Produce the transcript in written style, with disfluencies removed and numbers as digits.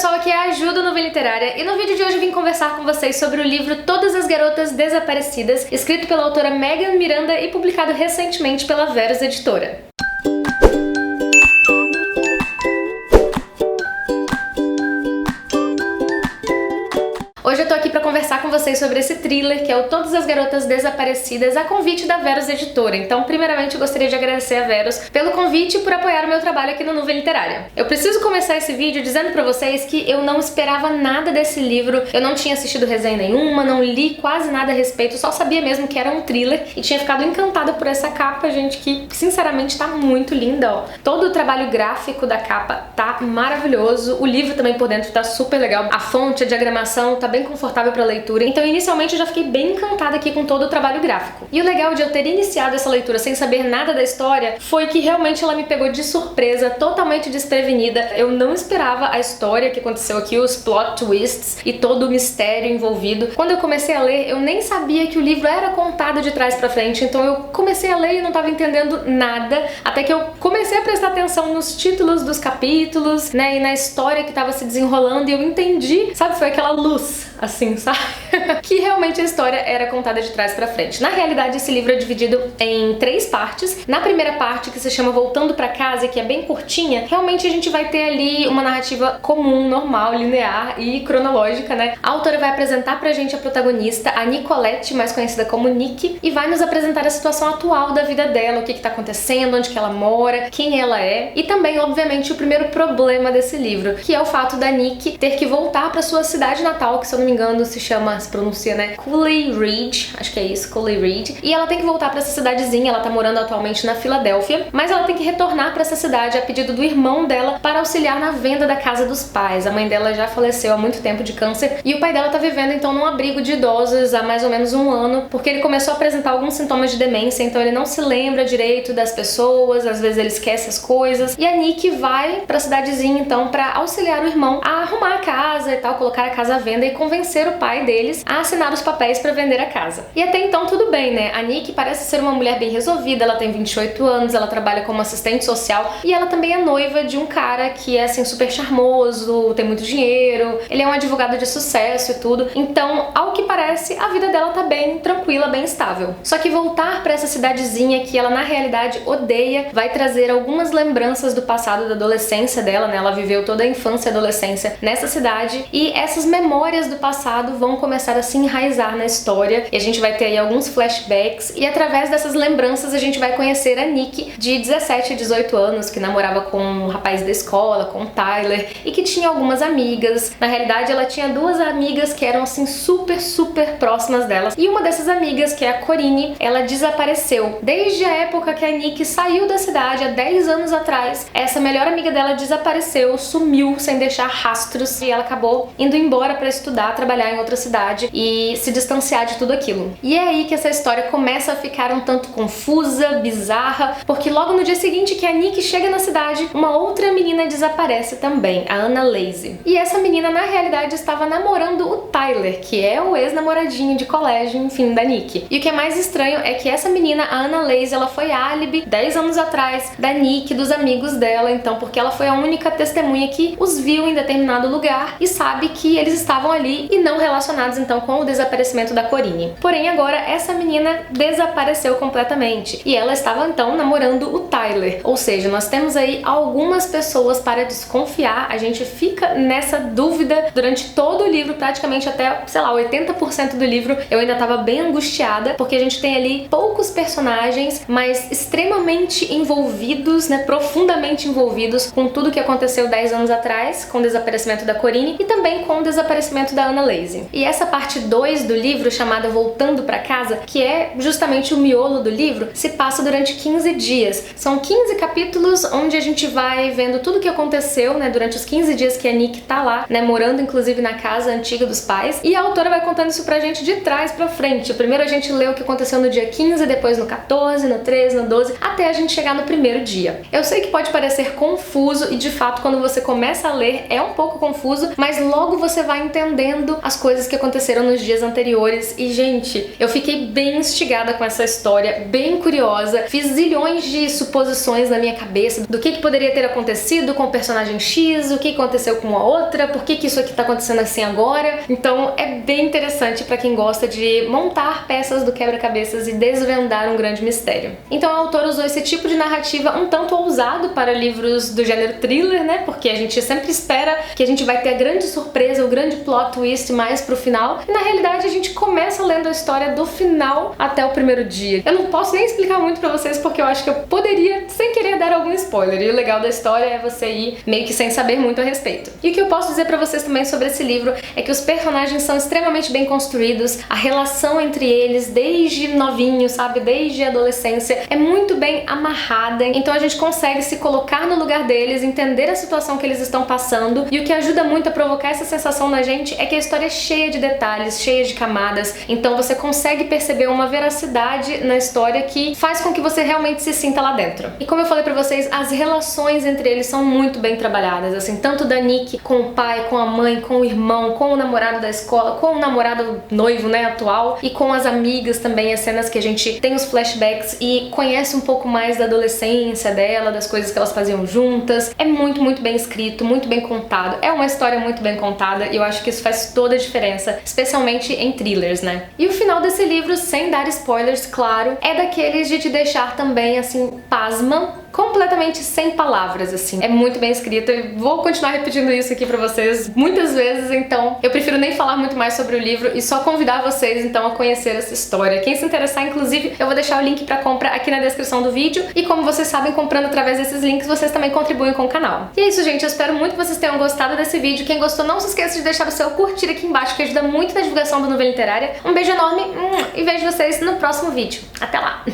pessoal, aqui é a Ju do Nuvem Literária e no vídeo de hoje eu vim conversar com vocês sobre o livro Todas as Garotas Desaparecidas, escrito pela autora Megan Miranda e publicado recentemente pela Verus Editora. Hoje eu tô aqui pra conversar com vocês sobre esse thriller, que é o Todas as Garotas Desaparecidas, a convite da Verus Editora. Então, primeiramente, eu gostaria de agradecer a Verus pelo convite e por apoiar o meu trabalho aqui no Nuvem Literária. Eu preciso começar esse vídeo dizendo pra vocês que eu não esperava nada desse livro, eu não tinha assistido resenha nenhuma, não li quase nada a respeito, só sabia mesmo que era um thriller e tinha ficado encantada por essa capa, gente, que sinceramente tá muito linda, ó. Todo o trabalho gráfico da capa tá maravilhoso, o livro também por dentro tá super legal, a fonte, a diagramação tá bem confortável para leitura, então inicialmente eu já fiquei bem encantada aqui com todo o trabalho gráfico. E o legal de eu ter iniciado essa leitura sem saber nada da história foi que realmente ela me pegou de surpresa, totalmente desprevenida. Eu não esperava a história que aconteceu aqui, os plot twists e todo o mistério envolvido. Quando eu comecei a ler, eu nem sabia que o livro era contado de trás pra frente, então eu comecei a ler e não estava entendendo nada, até que eu comecei a prestar atenção nos títulos dos capítulos, né, e na história que estava se desenrolando e eu entendi, sabe, foi aquela luz assim, sabe? Que realmente a história era contada de trás pra frente. Na realidade, esse livro é dividido em 3 partes. Na primeira parte, que se chama Voltando pra Casa, que é bem curtinha, realmente a gente vai ter ali uma narrativa comum, normal, linear e cronológica, né? A autora vai apresentar pra gente a protagonista, a Nicolette, mais conhecida como Nick, e vai nos apresentar a situação atual da vida dela, o que tá acontecendo, onde que ela mora, quem ela é, e também, obviamente, o primeiro problema desse livro, que é o fato da Nick ter que voltar pra sua cidade natal, que se eu não me engano se pronuncia, né, Cooley Ridge, acho que é isso, Cooley Ridge, e ela tem que voltar pra essa cidadezinha. Ela tá morando atualmente na Filadélfia, mas ela tem que retornar pra essa cidade a pedido do irmão dela para auxiliar na venda da casa dos pais. A mãe dela já faleceu há muito tempo de câncer e o pai dela tá vivendo então num abrigo de idosos há mais ou menos um ano, porque ele começou a apresentar alguns sintomas de demência, então ele não se lembra direito das pessoas, às vezes ele esquece as coisas, e a Nick vai pra cidadezinha então pra auxiliar o irmão a arrumar a casa e tal, colocar a casa à venda e convencer o pai deles a assinar os papéis para vender a casa. E até então tudo bem, né? A Nick parece ser uma mulher bem resolvida, ela tem 28 anos, ela trabalha como assistente social e ela também é noiva de um cara que é assim super charmoso, tem muito dinheiro, ele é um advogado de sucesso e tudo. Então, ao que parece, a vida dela tá bem tranquila, bem estável. Só que voltar para essa cidadezinha que ela na realidade odeia vai trazer algumas lembranças do passado, da adolescência dela, né? Ela viveu toda a infância e adolescência nessa cidade e essas memórias do passado vão começar a se enraizar na história e a gente vai ter aí alguns flashbacks e através dessas lembranças a gente vai conhecer a Nick de 17 a 18 anos que namorava com um rapaz da escola, com o Tyler, e que tinha algumas amigas. Na realidade ela tinha 2 amigas que eram assim super próximas delas e uma dessas amigas, que é a Corinne, ela desapareceu. Desde a época que a Nick saiu da cidade, há 10 anos atrás, essa melhor amiga dela desapareceu, sumiu sem deixar rastros e ela acabou indo embora pra estudar, trabalhar em outra cidade e se distanciar de tudo aquilo. E é aí que essa história começa a ficar um tanto confusa, bizarra, porque logo no dia seguinte que a Nick chega na cidade, uma outra menina desaparece também, a Anna Lacy. E essa menina na realidade estava namorando o Tyler, que é o ex-namoradinho de colégio, enfim, da Nick. E o que é mais estranho é que essa menina, a Anna Lacy, ela foi álibi 10 anos atrás da Nick, dos amigos dela, então, porque ela foi a única testemunha que os viu em determinado lugar e sabe que eles estavam ali e não relacionados então com o desaparecimento da Corinne. Porém agora essa menina desapareceu completamente e ela estava então namorando o Tyler, ou seja, nós temos aí algumas pessoas para desconfiar. A gente fica nessa dúvida durante todo o livro, praticamente até, sei lá, 80% do livro eu ainda estava bem angustiada, porque a gente tem ali poucos personagens, mas extremamente envolvidos, né, profundamente envolvidos com tudo que aconteceu 10 anos atrás, com o desaparecimento da Corinne e também com o desaparecimento da Anna Lacy. E essa parte 2 do livro, chamada Voltando pra Casa, que é justamente o miolo do livro, se passa durante 15 dias. São 15 capítulos onde a gente vai vendo tudo o que aconteceu, né, durante os 15 dias que a Nick tá lá, né, morando inclusive na casa antiga dos pais, e a autora vai contando isso pra gente de trás pra frente. Primeiro a gente lê o que aconteceu no dia 15, depois no 14, no 13, no 12, até a gente chegar no primeiro dia. Eu sei que pode parecer confuso e de fato quando você começa a ler é um pouco confuso, mas logo você vai entendendo as coisas que aconteceram aconteceram nos dias anteriores. E, gente, eu fiquei bem instigada com essa história, bem curiosa. Fiz zilhões de suposições na minha cabeça do que poderia ter acontecido com o personagem X, o que aconteceu com a outra, por que isso aqui tá acontecendo assim agora. Então é bem interessante pra quem gosta de montar peças do quebra-cabeças e desvendar um grande mistério. Então a autora usou esse tipo de narrativa um tanto ousado para livros do gênero thriller, né? Porque a gente sempre espera que a gente vai ter a grande surpresa, o grande plot twist mais pro final. E na realidade a gente começa lendo a história do final até o primeiro dia. Eu não posso nem explicar muito pra vocês porque eu acho que eu poderia, sem querer, dar algum spoiler. E o legal da história é você ir meio que sem saber muito a respeito. E o que eu posso dizer pra vocês também sobre esse livro é que os personagens são extremamente bem construídos, a relação entre eles desde novinho, sabe, desde a adolescência, é muito bem amarrada, então a gente consegue se colocar no lugar deles, entender a situação que eles estão passando, e o que ajuda muito a provocar essa sensação na gente é que a história é cheia de detalhes, cheia de camadas, então você consegue perceber uma veracidade na história que faz com que você realmente se sinta lá dentro. E como eu falei pra vocês, as relações entre eles são muito bem trabalhadas, assim, tanto da Nick com o pai, com a mãe, com o irmão, com o namorado da escola, com o namorado noivo, né, atual, e com as amigas também, as cenas que a gente tem os flashbacks e conhece um pouco mais da adolescência dela, das coisas que elas faziam juntas. É muito, muito bem escrito, muito bem contado. É uma história muito bem contada e eu acho que isso faz toda a diferença, especialmente em thrillers, né? E o final desse livro, sem dar spoilers, claro, é daqueles de te deixar também, assim, pasma, completamente sem palavras, assim. É muito bem escrito e vou continuar repetindo isso aqui pra vocês muitas vezes, então eu prefiro nem falar muito mais sobre o livro e só convidar vocês, então, a conhecer essa história. Quem se interessar, inclusive, eu vou deixar o link pra compra aqui na descrição do vídeo e, como vocês sabem, comprando através desses links, vocês também contribuem com o canal. E é isso, gente. Eu espero muito que vocês tenham gostado desse vídeo. Quem gostou, não se esqueça de deixar o seu curtir aqui embaixo, que ajuda muito na divulgação do Novela Literária. Um beijo enorme e vejo vocês no próximo vídeo. Até lá!